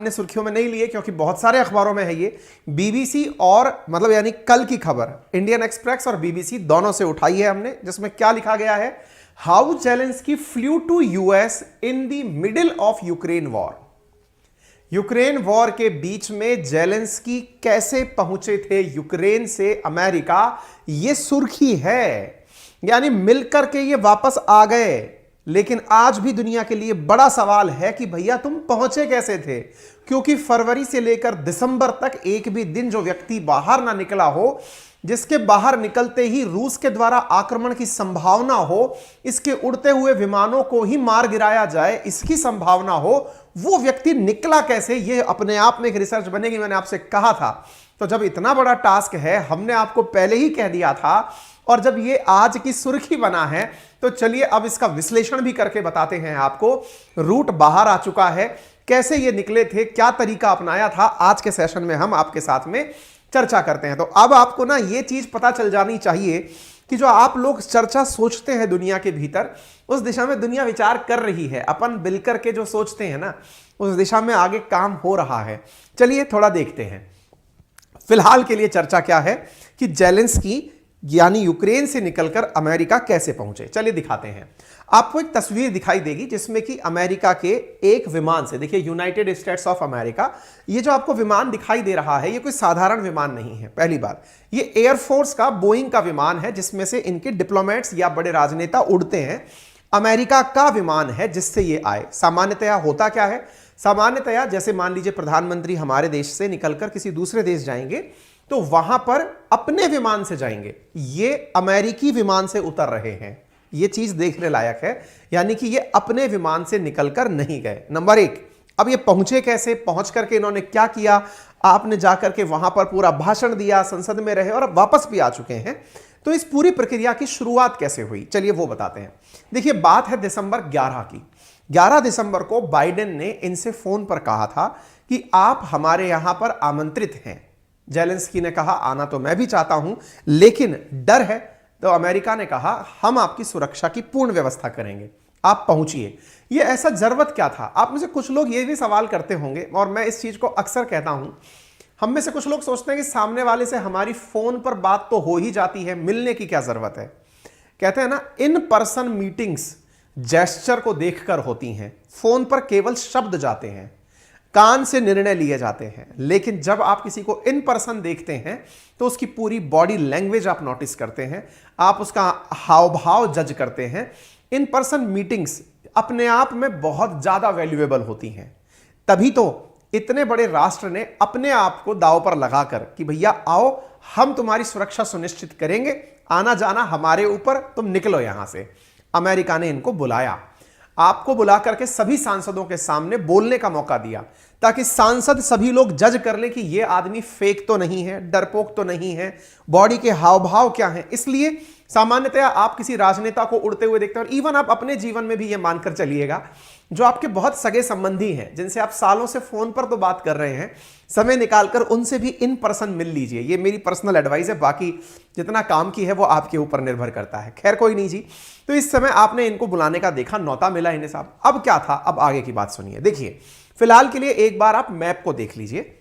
ने सुर्खियों में नहीं लिए क्योंकि बहुत सारे अखबारों में है ये। बीबीसी और मतलब यानी कल की खबर इंडियन एक्सप्रेस और बीबीसी दोनों से उठाई है हमने, जिसमें क्या लिखा गया है, how Zelensky flew to US in the middle of Ukraine war. Ukraine war के बीच में जेलेंस्की कैसे पहुंचे थे यूक्रेन से अमेरिका, ये सुर्खी है। यानी मिलकर के ये वापस आ गए। लेकिन आज भी दुनिया के लिए बड़ा सवाल है कि भैया तुम पहुंचे कैसे थे, क्योंकि फरवरी से लेकर दिसंबर तक एक भी दिन जो व्यक्ति बाहर ना निकला हो, जिसके बाहर निकलते ही रूस के द्वारा आक्रमण की संभावना हो, इसके उड़ते हुए विमानों को ही मार गिराया जाए इसकी संभावना हो, वो व्यक्ति निकला कैसे, ये अपने आप में एक रिसर्च बनेगी। मैंने आपसे कहा था। तो जब इतना बड़ा टास्क है, हमने आपको पहले ही कह दिया था, और जब ये आज की सुर्खी बना है, तो चलिए अब इसका विश्लेषण भी करके बताते हैं आपको। रूट बाहर आ चुका है, कैसे ये निकले थे, क्या तरीका अपनाया था, आज के सेशन में हम आपके साथ में चर्चा करते हैं। तो अब आपको ना ये चीज पता चल जानी चाहिए कि जो आप लोग चर्चा सोचते हैं दुनिया के भीतर, उस दिशा में दुनिया विचार कर रही है। अपन मिलकर के जो सोचते हैं ना, उस दिशा में आगे काम हो रहा है। चलिए थोड़ा देखते हैं। फिलहाल के लिए चर्चा क्या है कि जेलेंस्की यानी यूक्रेन से निकलकर अमेरिका कैसे पहुंचे। चलिए दिखाते हैं आपको। एक तस्वीर दिखाई देगी जिसमें कि अमेरिका के एक विमान से, देखिए यूनाइटेड स्टेट्स ऑफ अमेरिका, ये जो आपको विमान दिखाई दे रहा है, ये कोई साधारण विमान नहीं है। पहली बात, ये एयरफोर्स का बोइंग का विमान है, जिसमें से इनके डिप्लोमेट्स या बड़े राजनेता उड़ते हैं। अमेरिका का विमान है जिससे ये आए। सामान्यतया होता क्या है, सामान्यतया जैसे मान लीजिए प्रधानमंत्री हमारे देश से निकलकर किसी दूसरे देश जाएंगे, तो वहां पर अपने विमान से जाएंगे। ये अमेरिकी विमान से उतर रहे हैं, ये चीज देखने लायक है। यानी कि ये अपने विमान से निकलकर नहीं गए। नंबर एक, अब ये पहुंचे कैसे, पहुंच करके इन्होंने क्या किया, आपने जाकर के वहां पर पूरा भाषण दिया, संसद में रहे और अब वापस भी आ चुके हैं। तो इस पूरी प्रक्रिया की शुरुआत कैसे हुई, चलिए वो बताते हैं। देखिए बात है दिसंबर 11 की। 11 दिसंबर को बाइडेन ने इनसे फोन पर कहा था कि आप हमारे यहां पर आमंत्रित हैं। जेलेंस्की ने कहा आना तो मैं भी चाहता हूं, लेकिन डर है। तो अमेरिका ने कहा हम आपकी सुरक्षा की पूर्ण व्यवस्था करेंगे, आप पहुंचिए। ये ऐसा जरूरत क्या था। आप में से कुछ लोग ये भी सवाल करते होंगे, और मैं इस चीज को अक्सर कहता हूं। हम में से कुछ लोग सोचते हैं कि सामने वाले से हमारी फोन पर बात तो हो ही जाती है, मिलने की क्या जरूरत है। कहते हैं ना, इन पर्सन मीटिंग्स जेस्चर को देखकर होती हैं, फोन पर केवल शब्द जाते हैं, कान से निर्णय लिए जाते हैं। लेकिन जब आप किसी को इन पर्सन देखते हैं तो उसकी पूरी बॉडी लैंग्वेज आप नोटिस करते हैं, आप उसका हाव भाव जज करते हैं। इन पर्सन मीटिंग्स अपने आप में बहुत ज्यादा वैल्यूएबल होती हैं। तभी तो इतने बड़े राष्ट्र ने अपने आप को दांव पर लगाकर कि भैया आओ, हम तुम्हारी सुरक्षा सुनिश्चित करेंगे, आना जाना हमारे ऊपर, तुम निकलो यहां से। अमेरिका ने इनको बुलाया, आपको बुला करके सभी सांसदों के सामने बोलने का मौका दिया, ताकि सांसद सभी लोग जज कर ले कि ये आदमी फेक तो नहीं है, डरपोक तो नहीं है, बॉडी के हाव भाव क्या हैं। इसलिए सामान्यतया आप किसी राजनेता को उड़ते हुए देखते हैं, और इवन आप अपने जीवन में भी ये मानकर चलिएगा, जो आपके बहुत सगे संबंधी हैं, जिनसे आप सालों से फोन पर तो बात कर रहे हैं, समय निकालकर उनसे भी इन पर्सन मिल लीजिए। ये मेरी पर्सनल एडवाइस है, बाकी जितना काम की है वो आपके ऊपर निर्भर करता है। खैर कोई नहीं जी। तो इस समय आपने इनको बुलाने का देखा, न्योता मिला इन्हें साहब। अब क्या था, अब आगे की बात सुनिए। देखिए फिलहाल के लिए एक बार आप मैप को देख लीजिए।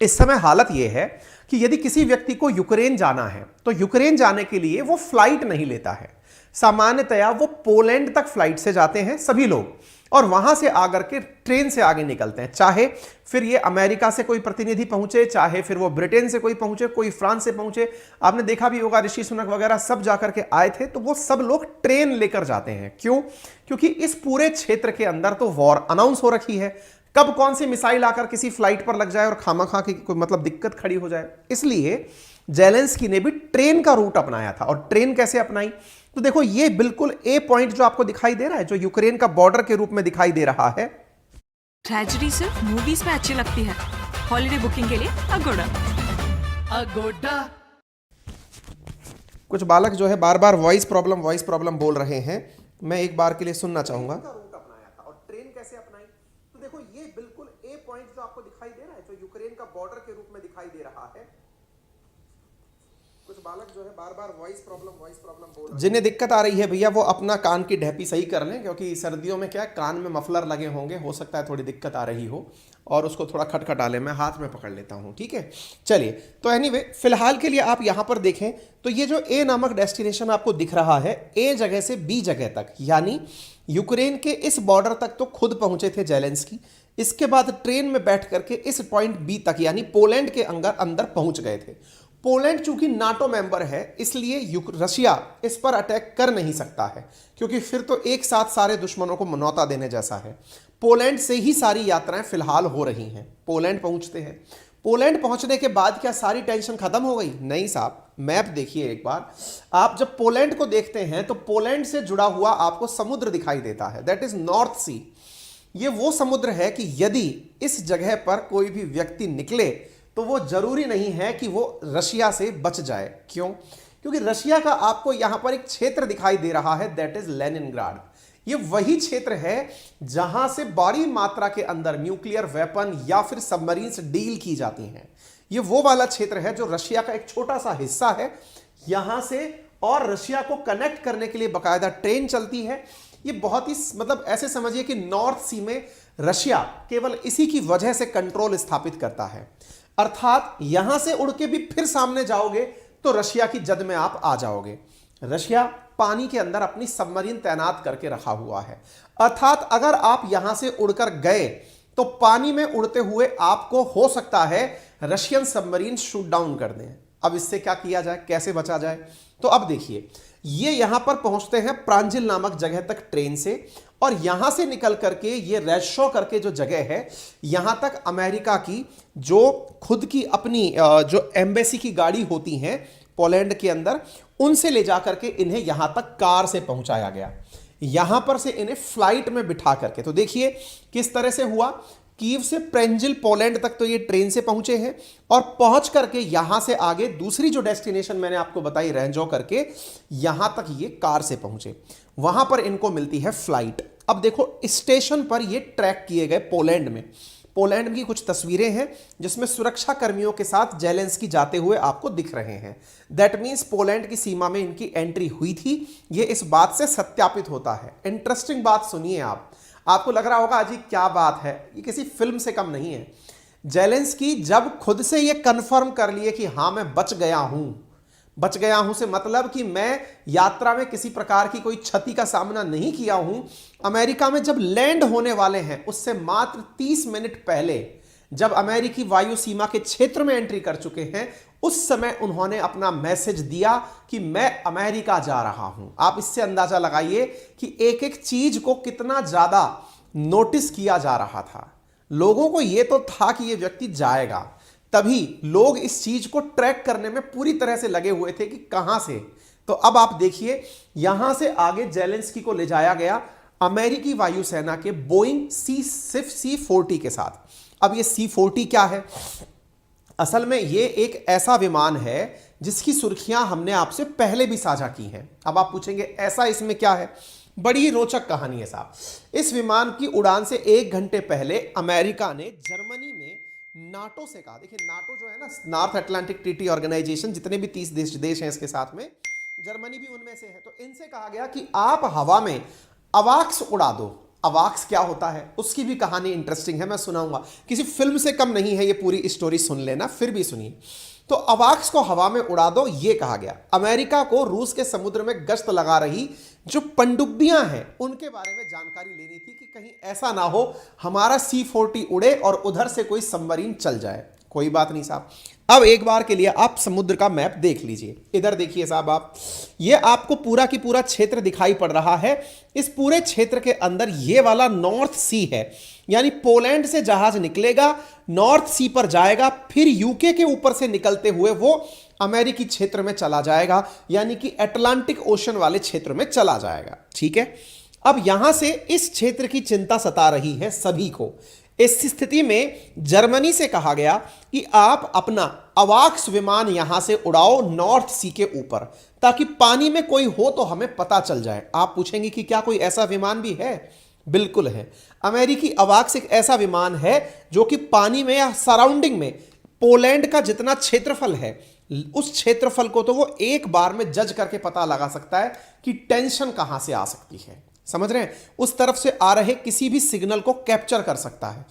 इस समय हालत यह है कि यदि किसी व्यक्ति को यूक्रेन जाना है, तो यूक्रेन जाने के लिए वो फ्लाइट नहीं लेता है। सामान्यतया वो पोलैंड तक फ्लाइट से जाते हैं सभी लोग, और वहां से आकर के ट्रेन से आगे निकलते हैं। चाहे फिर ये अमेरिका से कोई प्रतिनिधि पहुंचे, चाहे फिर वो ब्रिटेन से कोई पहुंचे, कोई फ्रांस से पहुंचे। आपने देखा भी होगा, ऋषि सुनक वगैरह सब जाकर के आए थे। तो वो सब लोग ट्रेन लेकर जाते हैं। क्यों? क्योंकि इस पूरे क्षेत्र के अंदर तो वॉर अनाउंस हो रखी है। कब कौन सी मिसाइल आकर किसी फ्लाइट पर लग जाए और खामखा की कोई मतलब दिक्कत खड़ी हो जाए। इसलिए जेलेंस्की ने भी ट्रेन का रूट अपनाया था। और ट्रेन कैसे अपनाई, तो देखो ये बिल्कुल ए पॉइंट जो आपको दिखाई दे रहा है, जो यूक्रेन का बॉर्डर के रूप में दिखाई दे रहा है। ट्रेजेडी सिर्फ मूवीज में अच्छी लगती है। हॉलिडे बुकिंग के लिए अगोड़ा। कुछ बालक जो है बार बार वॉइस प्रॉब्लम बोल रहे हैं, मैं एक बार के लिए सुनना चाहूंगा। रूट अपनाया था और ट्रेन कैसे अपनाई, तो देखो ये बिल्कुल ए पॉइंट जो आपको दिखाई दे रहा है, जो यूक्रेन का बॉर्डर के रूप में दिखाई दे रहा है। कुछ बालक जो है बार बार वॉइस प्रॉब्लम बोल रहे हैं। जिन्हें दिक्कत आ रही है भैया, वो अपना कान की ढेपी सही कर लें, क्योंकि सर्दियों में क्या है, कान में मफलर लगे होंगे, हो सकता है थोड़ी दिक्कत आ रही हो। और उसको थोड़ा खटखटा ले, मैं हाथ में पकड़ लेता हूँ, ठीक है। चलिए, तो एनीवे फिलहाल के लिए आप यहाँ पर देखें तो ये जो ए नामक डेस्टिनेशन आपको दिख रहा है, ए जगह से बी जगह तक, यानी यूक्रेन के इस बॉर्डर तक तो खुद पहुंचे थे जेलेंस्की। इसके बाद ट्रेन में बैठ करके इस पॉइंट बी तक यानी पोलैंड के अंदर पहुंच गए थे। पोलैंड चूंकि नाटो मेंबर है, इसलिए रशिया इस पर अटैक कर नहीं सकता है, क्योंकि फिर तो एक साथ सारे दुश्मनों को मनौता देने जैसा है। पोलैंड से ही सारी यात्राएं फिलहाल हो रही हैं। पोलैंड पहुंचते हैं। पोलैंड पहुंचने के बाद क्या सारी टेंशन खत्म हो गई? नहीं साहब, मैप देखिए एक बार। आप जब पोलैंड को देखते हैं तो पोलैंड से जुड़ा हुआ आपको समुद्र दिखाई देता है, दैट इज नॉर्थ सी। ये वो समुद्र है कि यदि इस जगह पर कोई भी व्यक्ति निकले तो वो जरूरी नहीं है कि वो रशिया से बच जाए। क्यों? क्योंकि रशिया का आपको यहां पर एक क्षेत्र दिखाई दे रहा है, दैट इज लेनिनग्राड। ये वही क्षेत्र है जहां से बड़ी मात्रा के अंदर न्यूक्लियर वेपन या फिर सबमरीन्स डील की जाती हैं। ये वो वाला क्षेत्र है जो रशिया का एक छोटा सा हिस्सा है। यहां से और रशिया को कनेक्ट करने के लिए बाकायदा ट्रेन चलती है। ये बहुत ही मतलब ऐसे समझिए कि नॉर्थ सी में रशिया केवल इसी की वजह से कंट्रोल स्थापित करता है। अर्थात यहां से उड़ के भी फिर सामने जाओगे तो रशिया की जद में आप आ जाओगे। रशिया पानी के अंदर अपनी सबमरीन तैनात करके रखा हुआ है। अर्थात अगर आप यहां से उड़कर गए तो पानी में उड़ते हुए आपको हो सकता है रशियन सबमरीन शूट डाउन कर दें। अब इससे क्या किया जाए, कैसे बचा जाए? तो अब देखिए, ये यहां पर पहुंचते हैं प्रांजिल नामक जगह तक ट्रेन से, और यहां से निकल करके ये रेशो करके जो जगह है, यहां तक अमेरिका की जो खुद की अपनी जो एम्बेसी की गाड़ी होती हैं पोलैंड के अंदर, उनसे ले जाकर के इन्हें यहां तक कार से पहुंचाया गया। यहां पर से इन्हें फ्लाइट में बिठा करके, तो देखिए किस तरह से हुआ। कीव से प्रेंजिल पोलैंड तक तो ये ट्रेन से पहुंचे हैं, और पहुंच करके यहां से आगे दूसरी जो डेस्टिनेशन मैंने आपको बताई रेंजो करके, यहां तक ये कार से पहुंचे। वहां पर इनको मिलती है फ्लाइट। अब देखो स्टेशन पर ये ट्रैक किए गए पोलैंड में। पोलैंड की कुछ तस्वीरें हैं जिसमें सुरक्षा कर्मियों के साथ जेलेंस्की जाते हुए आपको दिख रहे हैं। दैट मीन्स पोलैंड की सीमा में इनकी एंट्री हुई थी। ये इस बात से सत्यापित होता है। इंटरेस्टिंग बात सुनिए आप। आपको लग रहा होगा अजी क्या बात है, ये किसी फिल्म से कम नहीं है। जेलेंस्की जब खुद से ये कंफर्म कर लिए कि हां मैं बच गया हूं से मतलब कि मैं यात्रा में किसी प्रकार की कोई क्षति का सामना नहीं किया हूं। अमेरिका में जब लैंड होने वाले हैं उससे मात्र 30 मिनट पहले जब अमेरिकी वायु सीमा के क्षेत्र में एंट्री कर चुके हैं, उस समय उन्होंने अपना मैसेज दिया कि मैं अमेरिका जा रहा हूं। आप इससे अंदाजा लगाइए कि एक एक चीज को कितना ज्यादा नोटिस किया जा रहा था। लोगों को यह तो था कि यह व्यक्ति जाएगा, तभी लोग इस चीज को ट्रैक करने में पूरी तरह से लगे हुए थे कि कहां से। तो अब आप देखिए, यहां से आगे जेलेंस्की को ले जाया गया अमेरिकी वायुसेना के बोइंग C-40 के साथ। अब ये C-40 क्या है? असल में ये एक ऐसा विमान है जिसकी सुर्खियां हमने आपसे पहले भी साझा की हैं। अब आप पूछेंगे ऐसा इसमें क्या है? बड़ी रोचक कहानी है साहब। इस विमान की उड़ान से 1 घंटे पहले अमेरिका ने जर्मनी में नाटो से कहा, देखिए नाटो जो है ना, नॉर्थ अटलांटिक ट्रीटी ऑर्गेनाइजेशन, जितने भी 30 देश हैं इसके साथ में, जर्मनी भी उनमें से है। तो इनसे कहा गया कि आप हवा में अवाक्स उड़ा दो। अवाक्स क्या होता है उसकी भी कहानी इंटरेस्टिंग है, मैं सुनाऊंगा। किसी फिल्म से कम नहीं है, ये पूरी स्टोरी सुन लेना, फिर भी सुनिए। तो अवाक्स को हवा में उड़ा दो, ये कहा गया। अमेरिका को रूस के समुद्र में गश्त लगा रही जो पनडुब्बियां हैं उनके बारे में जानकारी लेनी थी कि कहीं ऐसा ना हो हमारा C-40 उड़े और उधर से कोई सबमरीन चल जाए। कोई बात नहीं साहब। अब एक बार के लिए आप समुद्र का मैप देख लीजिए। इधर देखिए साहब आप, ये आपको पूरा की पूरा क्षेत्र दिखाई पड़ रहा है। इस पूरे क्षेत्र के अंदर ये वाला नॉर्थ सी है, यानी पोलैंड से जहाज निकलेगा, नॉर्थ सी पर जाएगा, फिर यूके के ऊपर से निकलते हुए वो अमेरिकी क्षेत्र में चला जाएगा, यानी कि अटलांटिक ओशन वाले क्षेत्र में चला जाएगा। ठीक है। अब यहां से इस क्षेत्र की चिंता सता रही है सभी को। इस स्थिति में जर्मनी से कहा गया कि आप अपना अवाक्स विमान यहां से उड़ाओ नॉर्थ सी के ऊपर, ताकि पानी में कोई हो तो हमें पता चल जाए। आप पूछेंगे कि क्या कोई ऐसा विमान भी है? बिल्कुल है। अमेरिकी अवाक्स एक ऐसा विमान है जो कि पानी में या सराउंडिंग में पोलैंड का जितना क्षेत्रफल है, उस क्षेत्रफल को तो वो एक बार में जज करके पता लगा सकता है कि टेंशन कहां से आ सकती है। समझ रहे हैं? उस तरफ से आ रहे किसी भी सिग्नल को कैप्चर कर सकता है।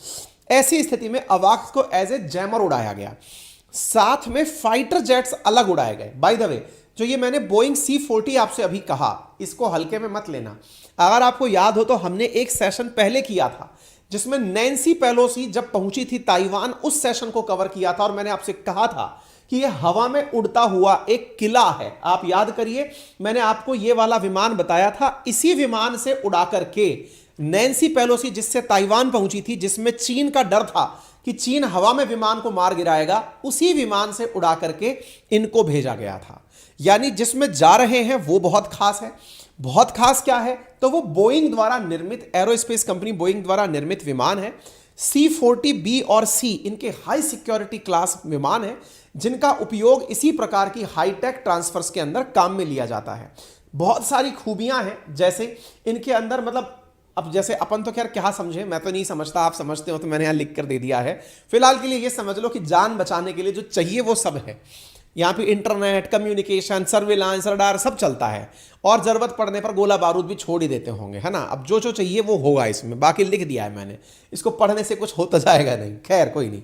ऐसी स्थिति में अवाक्स को एज ए जैमर उड़ाया गया, साथ में फाइटर जेट्स अलग उड़ाए गए। बाय द वे, जो ये मैंने बोइंग C-40 आपसे अभी कहा, इसको हल्के में मत लेना। अगर आपको याद हो तो हमने एक सेशन पहले किया था जिसमें नैन्सी पेलोसी जब पहुंची थी ताइवान, उस सेशन को कवर किया था और मैंने आपसे कहा था कि यह हवा में उड़ता हुआ एक किला है। आप याद करिए, मैंने आपको यह वाला विमान बताया था। इसी विमान से उड़ा करके नैन्सी पेलोसी जिससे ताइवान पहुंची थी, जिसमें चीन का डर था कि चीन हवा में विमान को मार गिराएगा, उसी विमान से उड़ा करके इनको भेजा गया था। यानी जिसमें जा रहे हैं वो बहुत खास है। बहुत खास क्या है? तो वो बोइंग द्वारा निर्मित, एरोस्पेस कंपनी बोइंग द्वारा निर्मित विमान है। C-40B और C इनके हाई सिक्योरिटी क्लास विमान है, जिनका उपयोग इसी प्रकार की हाईटेक ट्रांसफर्स के अंदर काम में लिया जाता है। बहुत सारी खूबियां हैं, जैसे इनके अंदर, मतलब अब जैसे अपन तो खैर क्या समझे, मैं तो नहीं समझता, आप समझते हो तो मैंने यहां लिख कर दे दिया है। फिलहाल के लिए ये समझ लो कि जान बचाने के लिए जो चाहिए वो सब है। यहाँ पे इंटरनेट, कम्युनिकेशन, सर्विलांस, रडार सब चलता है, और जरूरत पड़ने पर गोला बारूद भी छोड़ ही देते होंगे, है ना। अब जो जो चाहिए वो होगा इसमें, बाकी लिख दिया है मैंने, इसको पढ़ने से कुछ होता जाएगा नहीं, खैर कोई नहीं।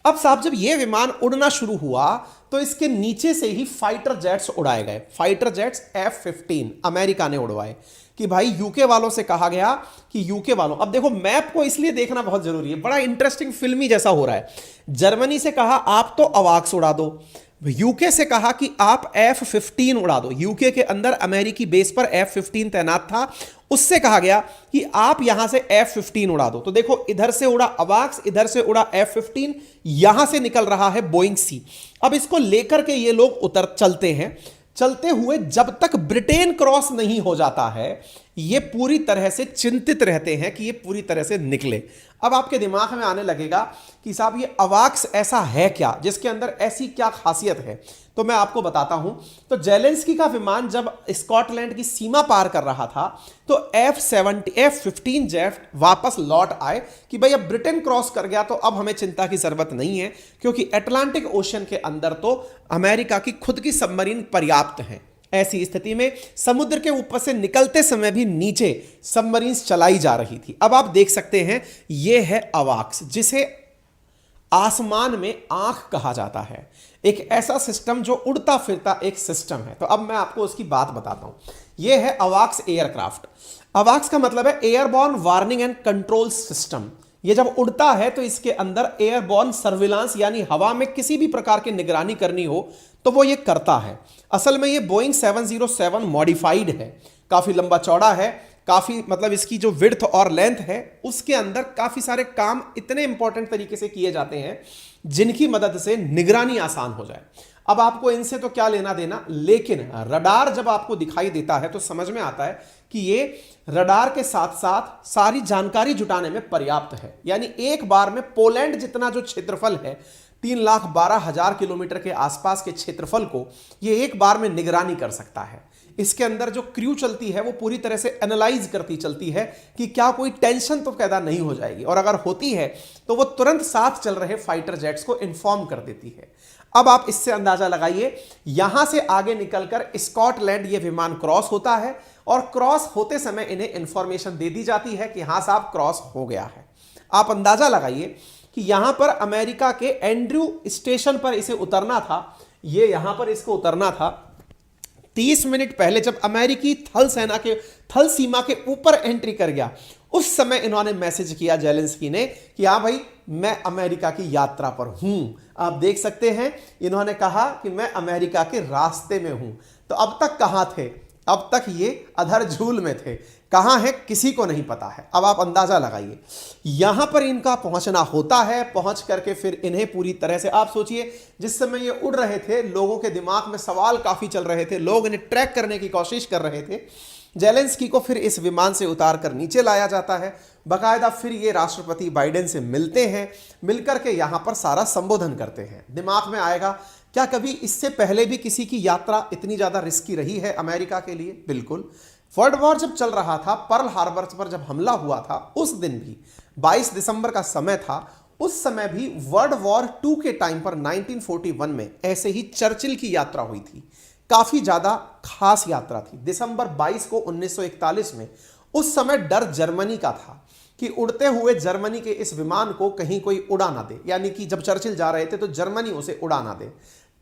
अब साहब जब ये विमान उड़ना शुरू हुआ तो इसके नीचे से ही फाइटर जेट्स उड़ाए गए। फाइटर जेट्स F-15 अमेरिका ने उड़वाए कि भाई यूके वालों से कहा गया कि यूके वालों, अब देखो मैप को इसलिए देखना बहुत जरूरी है, बड़ा इंटरेस्टिंग फिल्मी जैसा हो रहा है। जर्मनी से कहा आप तो अवाक्स उड़ा दो, यूके से कहा कि आप F-15 उड़ा दो। यूके के अंदर अमेरिकी बेस पर F-15 तैनात था, उससे कहा गया कि आप यहां से F-15 उड़ा दो। तो देखो, इधर से उड़ा अवाक्स, इधर से उड़ा F-15, यहां से निकल रहा है बोइंग C। अब इसको लेकर के ये लोग चलते हैं। चलते हुए जब तक ब्रिटेन क्रॉस नहीं हो जाता है, ये पूरी तरह से चिंतित रहते हैं कि ये पूरी तरह से निकले। अब आपके दिमाग में आने लगेगा कि साहब ये अवाक्स ऐसा है क्या, जिसके अंदर ऐसी क्या खासियत है। तो मैं आपको बताता हूं। तो जेलेंस्की का विमान जब स्कॉटलैंड की सीमा पार कर रहा था तो F-15 जेट वापस लौट आए कि भाई अब ब्रिटेन क्रॉस कर गया तो अब हमें चिंता की जरूरत नहीं है, क्योंकि अटलांटिक ओशन के अंदर तो अमेरिका की खुद की सबमरीन पर्याप्त है। ऐसी स्थिति में समुद्र के ऊपर से निकलते समय भी नीचे सबमरीन्स चलाई जा रही थी। अब आप देख सकते हैं, यह है अवाक्स, जिसे आसमान में आंख कहा जाता है। एक ऐसा सिस्टम जो उड़ता फिरता एक सिस्टम है। तो अब मैं आपको उसकी बात बताता हूं। यह है अवाक्स एयरक्राफ्ट। अवाक्स का मतलब है airborne warning and control system. यह जब उड़ता है तो इसके अंदर एयरबॉर्न सर्विलांस, यानी हवा में किसी भी प्रकार की निगरानी करनी हो तो वो ये करता है। असल में ये बोइंग 707 मॉडिफाइड है, काफी लंबा चौड़ा है, काफी, मतलब इसकी जो विड्थ और लेंथ है उसके अंदर काफी सारे काम इतने इंपॉर्टेंट तरीके से किए जाते हैं जिनकी मदद से निगरानी आसान हो जाए। अब आपको इनसे तो क्या लेना देना, लेकिन रडार जब आपको दिखाई देता है तो समझ में आता है कि ये रडार के साथ साथ सारी जानकारी जुटाने में पर्याप्त है। यानी एक बार में पोलैंड जितना जो क्षेत्रफल है, 3,12,000 किलोमीटर के आसपास के क्षेत्रफल को ये एक बार में निगरानी कर सकता है। इसके अंदर जो क्रू चलती है वो पूरी तरह से एनालाइज करती चलती है कि क्या कोई टेंशन तो पैदा नहीं हो जाएगी, और अगर होती है तो वो तुरंत साथ चल रहे फाइटर जेट्स को इन्फॉर्म कर देती है। अब आप इससे अंदाजा लगाइए, यहां से आगे निकलकर स्कॉटलैंड ये विमान क्रॉस होता है, और क्रॉस होते समय इन्हें इंफॉर्मेशन दे दी जाती है कि हां साहब क्रॉस हो गया है। आप अंदाजा लगाइए कि यहां पर अमेरिका के एंड्रयू स्टेशन पर इसे उतरना था, ये यहां पर इसको उतरना था 30 मिनट पहले, जब अमेरिकी थल सेना के थल सीमा के ऊपर एंट्री कर गया, उस समय इन्होंने मैसेज किया जेलेंस्की ने कि हाँ भाई मैं अमेरिका की यात्रा पर हूं। आप देख सकते हैं, इन्होंने कहा कि मैं अमेरिका के रास्ते में हूं। तो अब तक कहां थे? अब तक ये अधर झूल में थे, कहां है किसी को नहीं पता है। अब आप अंदाजा लगाइए, यहां पर इनका पहुंचना होता है, पहुंच करके फिर इन्हें पूरी तरह से, आप सोचिए जिस समय ये उड़ रहे थे लोगों के दिमाग में सवाल काफी चल रहे थे, लोग इन्हें ट्रैक करने की कोशिश कर रहे थे। जेलेंस्की को फिर इस विमान से उतार कर नीचे लाया जाता है, बाकायदा फिर ये राष्ट्रपति बाइडेन से मिलते हैं, मिलकर के यहां पर सारा संबोधन करते हैं। दिमाग में आएगा, क्या कभी इससे पहले भी किसी की यात्रा इतनी ज्यादा रिस्की रही है अमेरिका के लिए? बिल्कुल। वर्ल्ड वॉर जब चल रहा था, पर्ल हार्बर पर जब हमला हुआ था, उस दिन भी 22 दिसंबर का समय था, उस समय भी वर्ल्ड वॉर 2 के टाइम पर 1941 में ऐसे ही चर्चिल की यात्रा हुई थी। काफी ज्यादा खास यात्रा थी, दिसंबर 22 को 1941 में। उस समय डर जर्मनी का था कि उड़ते हुए जर्मनी के इस विमान को कहीं कोई उड़ा ना दे, यानी कि जब चर्चिल जा रहे थे तो जर्मनी उसे उड़ा ना दे।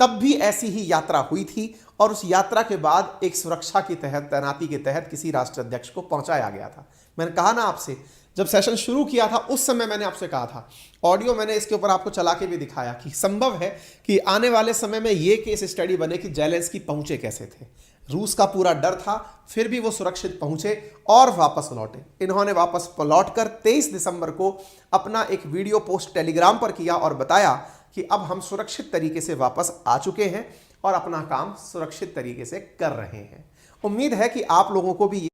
तब भी ऐसी ही यात्रा हुई थी और उस यात्रा के बाद एक सुरक्षा की तैनाती के तहत किसी राष्ट्राध्यक्ष को पहुंचाया गया था। मैंने कहा ना आपसे, जब सेशन शुरू किया था उस समय मैंने आपसे कहा था, ऑडियो मैंने इसके ऊपर आपको चला के भी दिखाया कि संभव है कि आने वाले समय में यह केस स्टडी बने कि जेलेंस्की पहुंचे कैसे थे। रूस का पूरा डर था, फिर भी वो सुरक्षित पहुंचे और वापस लौटे। इन्होंने वापस लौटकर 23 दिसंबर को अपना एक वीडियो पोस्ट टेलीग्राम पर किया और बताया कि अब हम सुरक्षित तरीके से वापस आ चुके हैं और अपना काम सुरक्षित तरीके से कर रहे हैं। उम्मीद है कि आप लोगों को भी